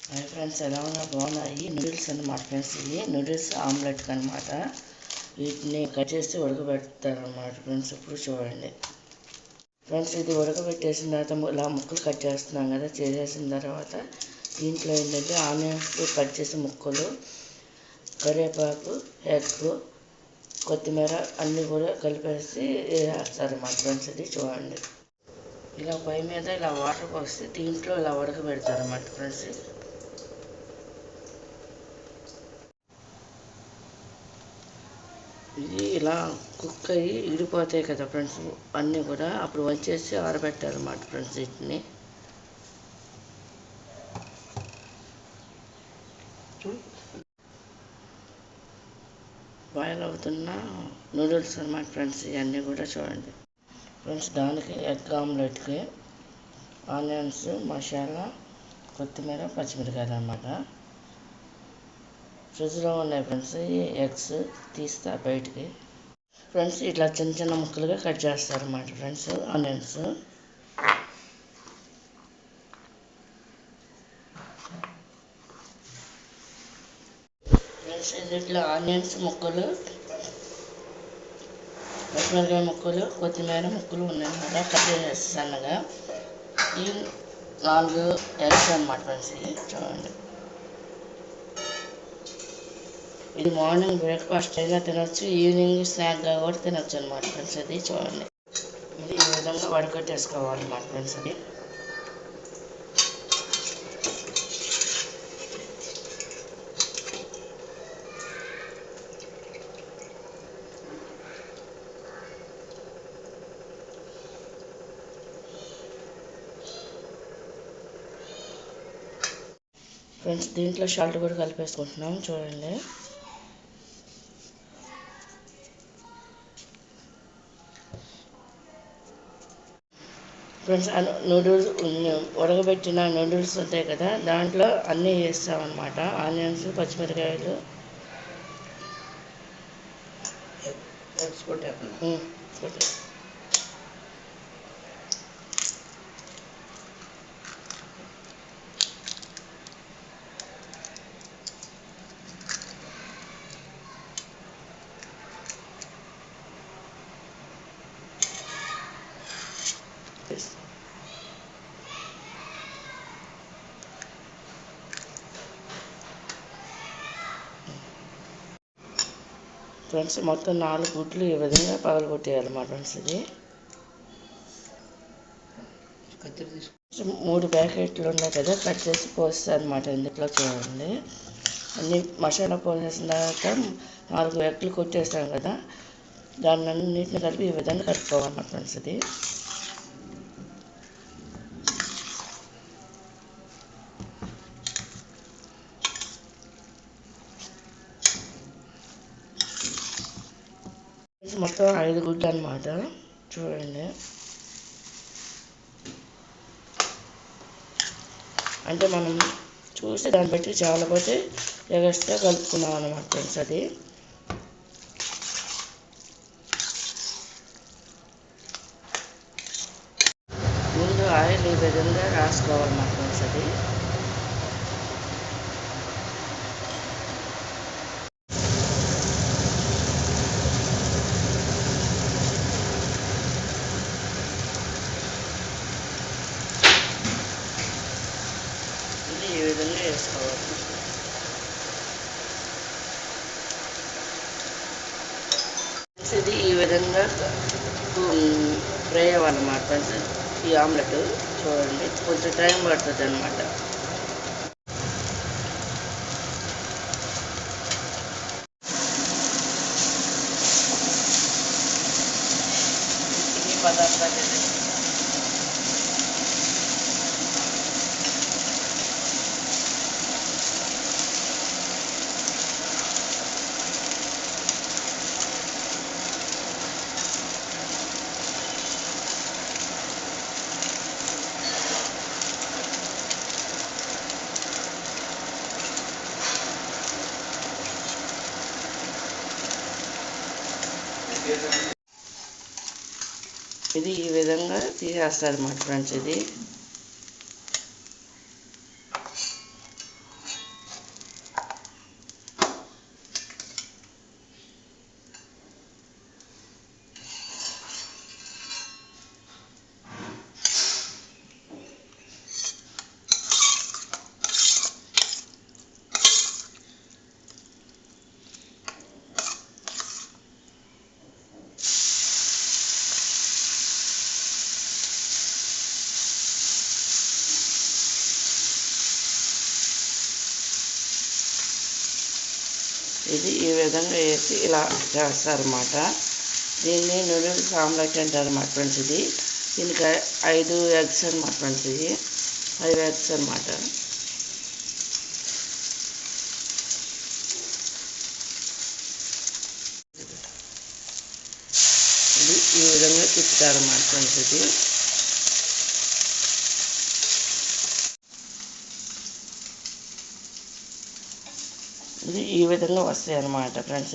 Hi friends, ఎలా ఉన్నా బాగున్నాయి. నూడిల్స్ అన్నమాట ఫ్రెండ్స్. ఇవి నూడిల్స్ ఆమ్లెట్ అనమాట. వీటిని కట్ చేసి ఉడకబెడతారనమాట ఫ్రెండ్స్. ఇప్పుడు చూడండి ఫ్రెండ్స్, ఇది ఉడకబెట్టేసిన తర్వాత ఇలా ముక్కలు కట్ చేస్తున్నాం కదా. చేసేసిన తర్వాత దీంట్లో ఏంటంటే ఆనియన్స్ కట్ చేసి ముక్కలు, కరివేపాకు, ఎగ్, కొత్తిమీర అన్నీ కూడా కలిపేసి వేస్తారన్నమాట ఫ్రెండ్స్. ఇది చూడండి, ఇలా పై మీద ఇలా వాటర్ పోసి దీంట్లో ఇలా ఉడకబెడతారన్నమాట ఫ్రెండ్స్. ఇది ఇలా కుక్ అయ్యి ఇడిపోతాయి కదా ఫ్రెండ్స్, అన్నీ కూడా అప్పుడు వచ్చేసి ఆరబెట్టారన్నమాట ఫ్రెండ్స్. వీటిని బాయిల్ అవుతున్న నూడిల్స్ అన్నమాట ఫ్రెండ్స్. ఇవన్నీ కూడా చూడండి ఫ్రెండ్స్. దానికి ఎగ్ ఆమ్లెట్కి ఆనియన్స్, మసాలా, కొత్తిమీర, పచ్చిమిరకాయలు అన్నమాట. ఫ్రిడ్జ్లో ఉన్నాయి ఫ్రెండ్స్. ఈ ఎగ్స్ తీస్తా బయటికి ఫ్రెండ్స్. ఇట్లా చిన్న చిన్న ముక్కలుగా కట్ చేస్తారన్నమాట ఫ్రెండ్స్ ఆనియన్స్. ఫ్రెండ్స్, ఇట్లా ఆనియన్స్ ముక్కలు, పచ్చిమిరకాయ ముక్కలు, కొత్తిమీర ముక్కలు ఉన్నాయన్నమాట. కట్ చేసేసి సన్నగా ఈ 4 ఎగ్స్ అన్నమాట ఫ్రెండ్స్. ఇది చూడండి, ఇది మార్నింగ్ బ్రేక్ఫాస్ట్ అయినా తినొచ్చు, ఈవినింగ్ స్నాక్గా కూడా తినొచ్చు అనమాట ఫ్రెండ్స్. అది చూడండి, ఇది ఈ విధంగా వడకట్టేసుకోవాలన్నమాట ఫ్రెండ్స్. అది ఫ్రెండ్స్, దీంట్లో సాల్ట్ కూడా కలిపేసుకుంటున్నాం చూడండి. ఫ్రెండ్స్, నూడిల్స్ ఉడకబెట్టిన నూడిల్స్ ఉంటాయి కదా, దాంట్లో అన్నీ వేస్తామన్నమాట. ఆనియన్స్, పచ్చిమిరకాయలు, ఫ్రెండ్స్, మొత్తం 4 గుడ్లు ఈ విధంగా పగలగొట్టేయాలన్నమాట ఫ్రెండ్స్. ఇది 3 ప్యాకెట్లు ఉన్నాయి కదా, కట్ చేసి పోస్తాను అనమాట ఇందులో చూడండి. అన్ని మసాలా పోసేసిన తర్వాత 4 ఎగ్లు కొట్టేస్తాం కదా, దాన్ని అన్నింటిని కలిపి ఈ విధంగా కలుపుకోవాలన్నమాట ఫ్రెండ్స్. ఇది మొత్తం 5 గుడ్లు అన్నమాట చూడండి. అంటే మనం చూసి దాన్ని బట్టి చాలా పోతే ఎగస్ట్రా కలుపుకున్నాం అన్నమాట ఫ్రెండ్స్. అది ముందు ఆయిల్ ఈ విధంగా రాసుకోవాలన్నమాట ఫ్రెండ్స్. అది ఈ విధంగా వేసుకోవాలి. ఇది ఈ విధంగా ఫ్రై అవ్వాలన్నమాట ఫ్రెండ్స్. ఈ ఆమ్లెట్ చూడండి, కొంచెం టైం పడుతుంది అన్నమాట. ఈ పదార్థాలు ఇది ఈ విధంగా తీసేస్తారు అన్నమాట ఫ్రెండ్స్. ఇది ఇది ఈ విధంగా వేసి ఇలా చేస్తారన్నమాట. దీన్ని నూడిల్స్ ఆమ్లెట్ అంటారన్నమాట ఫ్రెండ్స్. దీనికి 5 ఎగ్స్ అన్నమాట ఫ్రెండ్స్. 5 ఎగ్స్ అన్నమాట. ఇది ఈ విధంగా తిప్పుతారన్నమాట ఫ్రెండ్స్. ఇది ఈ విధంగా వస్తాయి అన్నమాట ఫ్రెండ్స్.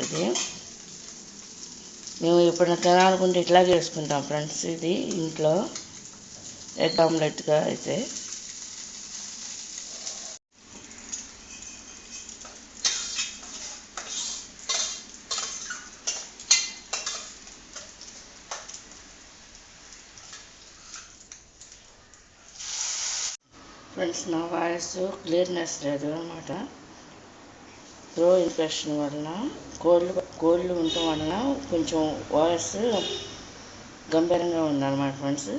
మేము ఎప్పుడైనా తినాలనుకుంటే ఇట్లాగే వేసుకుంటాం ఫ్రెండ్స్. ఇది ఇంట్లో ఎగ్ ఆమ్లెట్గా అయితే. ఫ్రెండ్స్, నా వాయిస్ క్లియర్నెస్ లేదు అన్నమాట. త్రో ఇన్ఫెక్షన్ వలన కోల్డ్ ఉండటం వలన కొంచెం వాయిస్ గంభీరంగా ఉందన్నమాట ఫ్రెండ్స్.